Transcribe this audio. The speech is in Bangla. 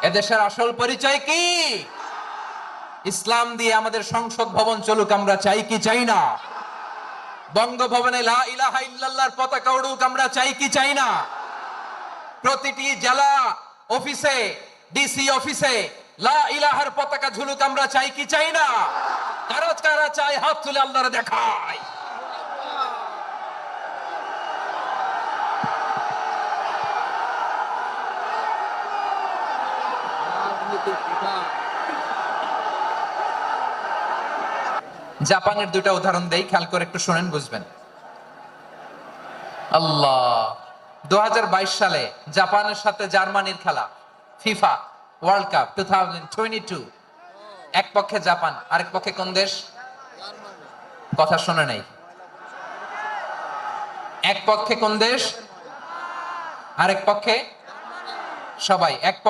এদেশের আসল পরিচয় কি? ইসলাম দিয়ে আমাদের সংসদ ভবন চলুক, আমরা চাই কি চাই না? বঙ্গভবনে লা ইলাহা ইল্লাল্লাহর পতাকা উড়ুক, আমরা চাই কি চাই না? প্রতিটি জেলা অফিসে, ডিসি অফিসে লা ইলাহার পতাকা ঝুলুক, আমরা চাই কি চাই না? কারা কারা চাই হাত তুলে আল্লাহরে দেখায়। জাপানের দুটা উদাহরণ দেই, খেয়াল করে একটু শুনেন, বুঝবেন। আল্লাহ, 2022 সালে জাপানের সাথে জার্মানির খেলা, ফিফা ওয়ার্ল্ড কাপ 2022। এক পক্ষে জাপান, আরেক পক্ষে কোন দেশ? কথা শুনে নাই। এক পক্ষে কোন দেশ, আরেক পক্ষে সবাই এক